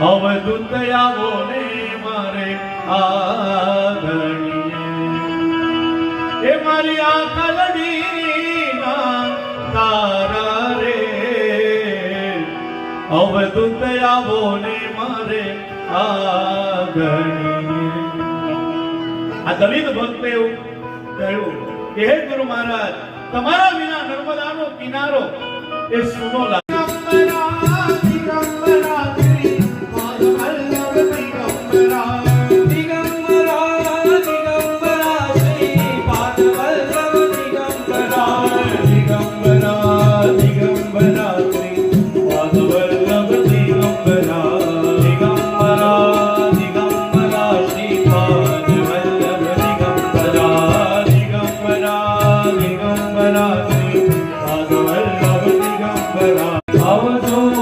અવધૂત આવો ને મારે આંગણીએ, એ મારી આંખલડીના તારા રે, અવધૂત આવો ને મારે આંગણીએ. આ દલિત ભક્તે એવું કહ્યું કે હે ગુરુ મહારાજ, તમારા વિના નર્મદાનો કિનારો એ સૂનો લાગે. આવજો